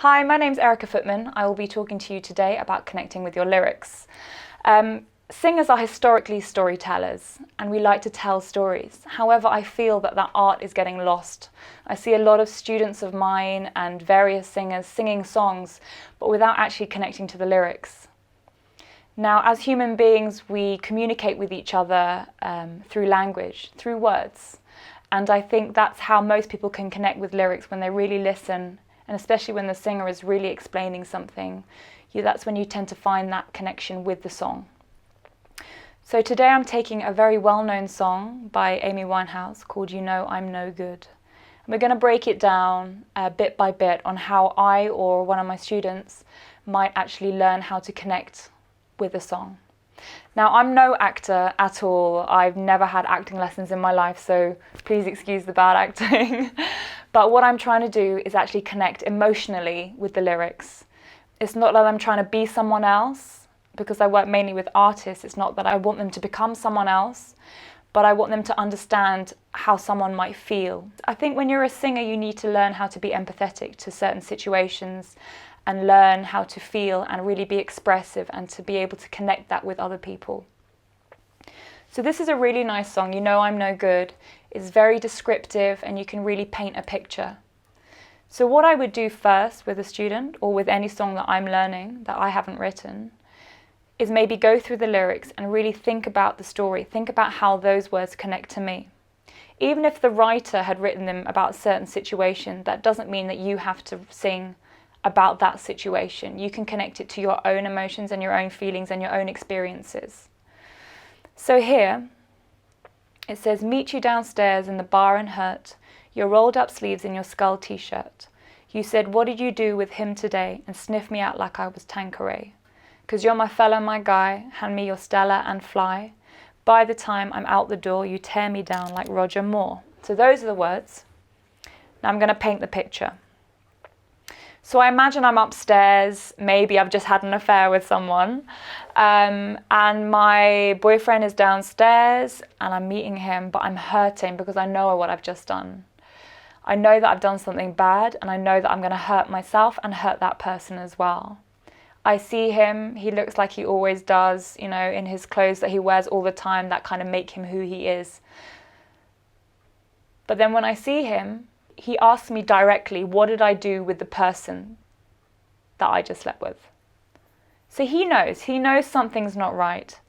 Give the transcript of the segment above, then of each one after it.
Hi, my name's Erica Footman. I will be talking to you today about connecting with your lyrics. Singers are historically storytellers and we like to tell stories. However, I feel that art is getting lost. I see a lot of students of mine and various singers singing songs, but without actually connecting to the lyrics. Now, as human beings, we communicate with each other through language, through words. And I think that's how most people can connect with lyrics, when they really listen, and especially when the singer is really explaining something. That's when you tend to find that connection with the song. So today I'm taking a very well-known song by Amy Winehouse called You Know I'm No Good. And we're going to break it down bit by bit on how I or one of my students might actually learn how to connect with the song. Now, I'm no actor at all. I've never had acting lessons in my life, so please excuse the bad acting. But what I'm trying to do is actually connect emotionally with the lyrics. It's not that I'm trying to be someone else, because I work mainly with artists. It's not that I want them to become someone else, but I want them to understand how someone might feel. I think when you're a singer, you need to learn how to be empathetic to certain situations and learn how to feel and really be expressive and to be able to connect that with other people. So this is a really nice song, You Know I'm No Good. It's very descriptive and you can really paint a picture. So what I would do first with a student or with any song that I'm learning that I haven't written is maybe go through the lyrics and really think about the story, think about how those words connect to me. Even if the writer had written them about a certain situation, that doesn't mean that you have to sing about that situation. You can connect it to your own emotions and your own feelings and your own experiences. So here it says, meet you downstairs in the bar and hurt, your rolled up sleeves in your skull t-shirt. You said, what did you do with him today? And sniff me out like I was Tanqueray. 'Cause you're my fella, my guy, hand me your Stella and fly. By the time I'm out the door, you tear me down like Roger Moore. So those are the words. Now I'm going to paint the picture. So I imagine I'm upstairs, maybe I've just had an affair with someone, and my boyfriend is downstairs and I'm meeting him, but I'm hurting because I know what I've just done. I know that I've done something bad and I know that I'm going to hurt myself and hurt that person as well. I see him, he looks like he always does, you know, in his clothes that he wears all the time that kind of make him who he is. But then when I see him, he asks me directly, what did I do with the person that I just slept with? So he knows something's not right.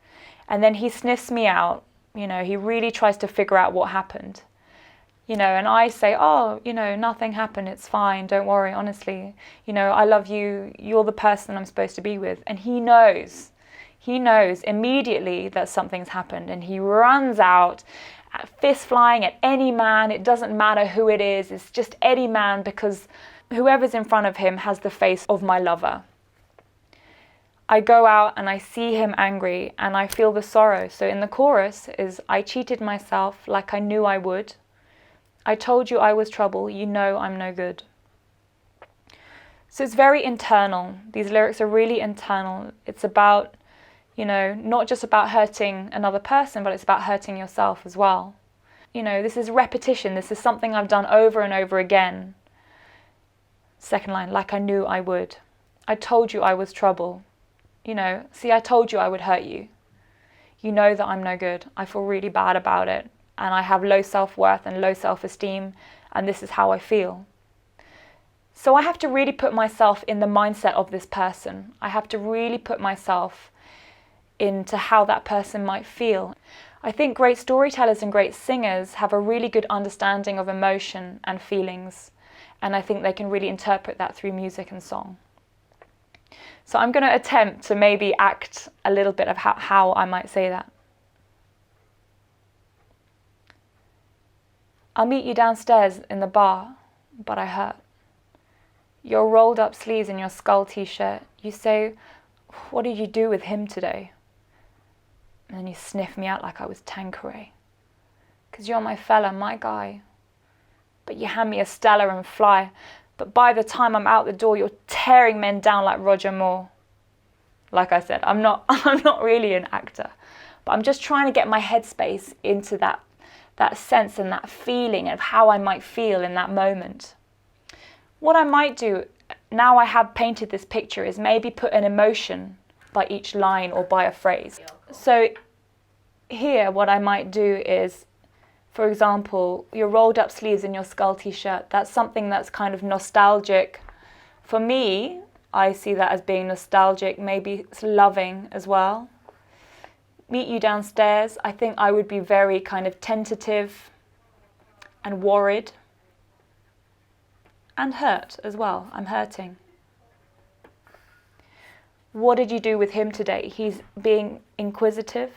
And then he sniffs me out, you know, he really tries to figure out what happened. You know, and I say, oh, you know, nothing happened, it's fine, don't worry, honestly. You know, I love you, you're the person I'm supposed to be with. And he knows immediately that something's happened and he runs out, fist flying at any man. It doesn't matter who it is, it's just any man, because whoever's in front of him has the face of my lover. I go out and I see him angry and I feel the sorrow. So in the chorus is, I cheated myself like I knew I would. I told you I was trouble, you know I'm no good. So it's very internal. These lyrics are really internal. It's about, you know, not just about hurting another person, but it's about hurting yourself as well. You know, this is repetition. This is something I've done over and over again. Second line, like I knew I would. I told you I was trouble. You know, see, I told you I would hurt you. You know that I'm no good. I feel really bad about it. And I have low self-worth and low self-esteem. And this is how I feel. So I have to really put myself in the mindset of this person. I have to really put myself into how that person might feel. I think great storytellers and great singers have a really good understanding of emotion and feelings, and I think they can really interpret that through music and song. So I'm going to attempt to maybe act a little bit of how I might say that. I'll meet you downstairs in the bar, but I hurt. Your rolled up sleeves in your skull t-shirt. You say, what did you do with him today? And then you sniff me out like I was Tanqueray. 'Cause you're my fella, my guy. But you hand me a Stella and fly. But by the time I'm out the door, you're tearing men down like Roger Moore. Like I said, I'm not really an actor. But I'm just trying to get my headspace into that sense and that feeling of how I might feel in that moment. What I might do now I have painted this picture is maybe put an emotion by each line or by a phrase. So here what I might do is, for example, your rolled up sleeves in your skull t-shirt, that's something that's kind of nostalgic. For me, I see that as being nostalgic, maybe it's loving as well. Meet you downstairs, I think I would be very kind of tentative and worried and hurt as well. I'm hurting. What did you do with him today? He's being inquisitive.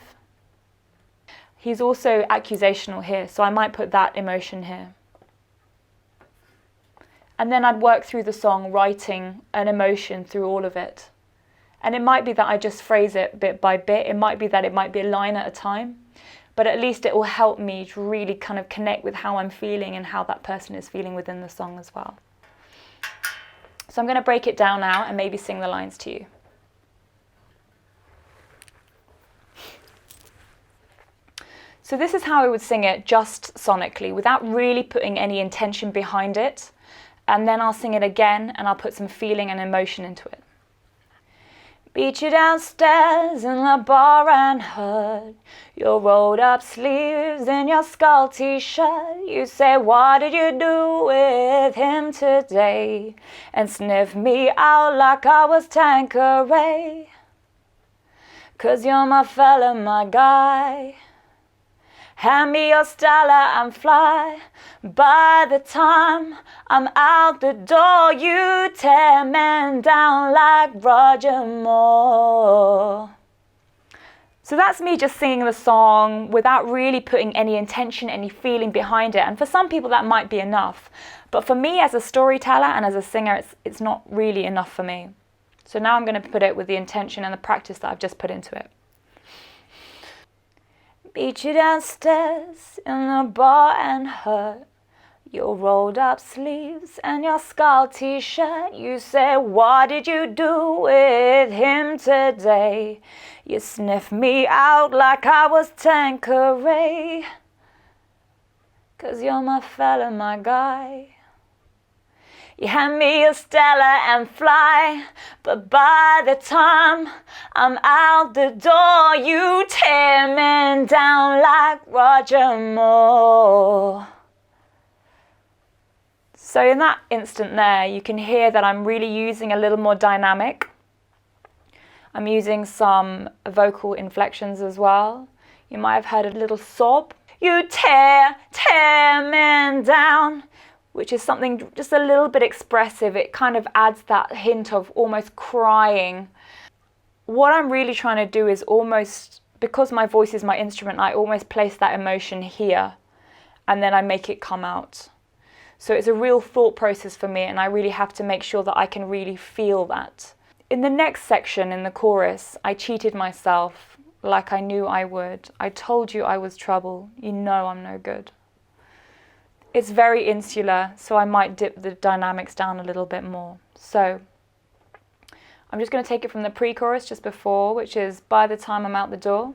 He's also accusational here, so I might put that emotion here. And then I'd work through the song, writing an emotion through all of it. And it might be that I just phrase it bit by bit. It might be that it might be a line at a time. But at least it will help me to really kind of connect with how I'm feeling and how that person is feeling within the song as well. So I'm going to break it down now and maybe sing the lines to you. So this is how I would sing it just sonically, without really putting any intention behind it. And then I'll sing it again and I'll put some feeling and emotion into it. Beat you downstairs in the bar and hurt your rolled up sleeves in your skull t-shirt. You say, what did you do with him today? And sniff me out like I was Tanqueray. 'Cause you're my fella, my guy. Hand me your Stella and fly. By the time I'm out the door, you tear men down like Roger Moore. So that's me just singing the song without really putting any intention, any feeling behind it. And for some people that might be enough. But for me as a storyteller and as a singer, it's not really enough for me. So now I'm going to put it with the intention and the practice that I've just put into it. Beat you downstairs in the bar and hurt your rolled up sleeves and your skull t-shirt. You say, what did you do with him today? You sniff me out like I was Tanqueray. 'Cause you're my fella, my guy. You hand me a Stella and fly, but by the time I'm out the door, you tear men down like Roger Moore. So in that instant there, you can hear that I'm really using a little more dynamic. I'm using some vocal inflections as well. You might have heard a little sob. You tear men down, which is something just a little bit expressive. It kind of adds that hint of almost crying. What I'm really trying to do is almost, because my voice is my instrument, I almost place that emotion here and then I make it come out. So it's a real thought process for me and I really have to make sure that I can really feel that. In the next section, in the chorus, I cheated myself like I knew I would. I told you I was trouble. You know I'm no good. It's very insular, so I might dip the dynamics down a little bit more. So I'm just going to take it from the pre-chorus just before, which is by the time I'm out the door.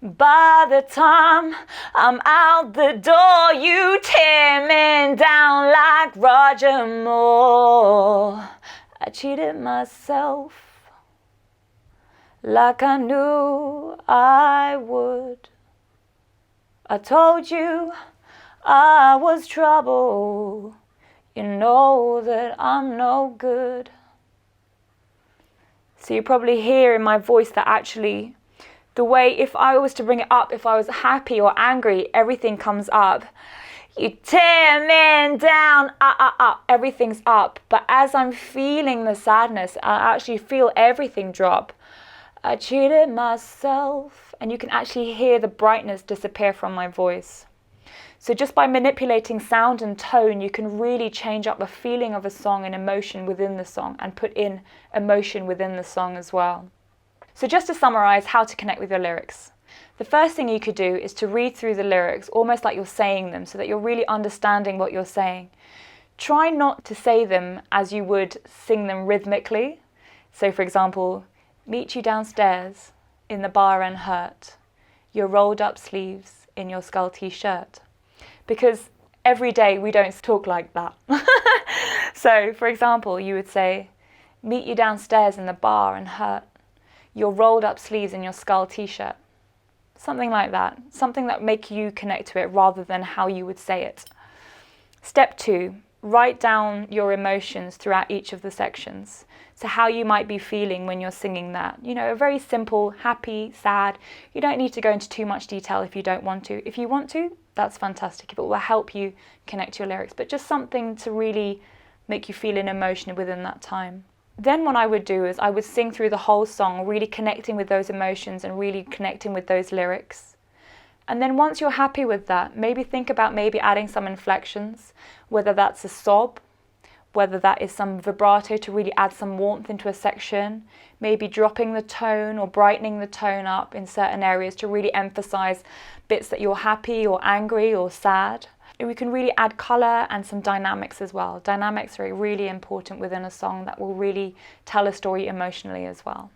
By the time I'm out the door, you tear me down like Roger Moore. I cheated myself like I knew I would. I told you I was trouble. You know that I'm no good. So you probably hear in my voice that actually the way, if I was to bring it up, if I was happy or angry, everything comes up. You tear me down, up, everything's up. But as I'm feeling the sadness, I actually feel everything drop. I cheated myself, and you can actually hear the brightness disappear from my voice. So just by manipulating sound and tone, you can really change up the feeling of a song and emotion within the song and put in emotion within the song as well. So just to summarize how to connect with your lyrics. The first thing you could do is to read through the lyrics almost like you're saying them so that you're really understanding what you're saying. Try not to say them as you would sing them rhythmically. So for example, meet you downstairs in the bar and hurt your rolled up sleeves in your skull t-shirt. Because every day we don't talk like that. So, for example, you would say, meet you downstairs in the bar and hurt your rolled up sleeves in your skull t-shirt. Something like that. Something that make you connect to it rather than how you would say it. Step 2, write down your emotions throughout each of the sections. So how you might be feeling when you're singing that. You know, a very simple, happy, sad. You don't need to go into too much detail if you don't want to. If you want to, that's fantastic. If it will help you connect to your lyrics, but just something to really make you feel an emotion within that time. Then what I would do is I would sing through the whole song, really connecting with those emotions and really connecting with those lyrics. And then once you're happy with that, maybe think about maybe adding some inflections, whether that's a sob, whether that is some vibrato to really add some warmth into a section, maybe dropping the tone or brightening the tone up in certain areas to really emphasize bits that you're happy or angry or sad. We can really add colour and some dynamics as well. Dynamics are really important within a song that will really tell a story emotionally as well.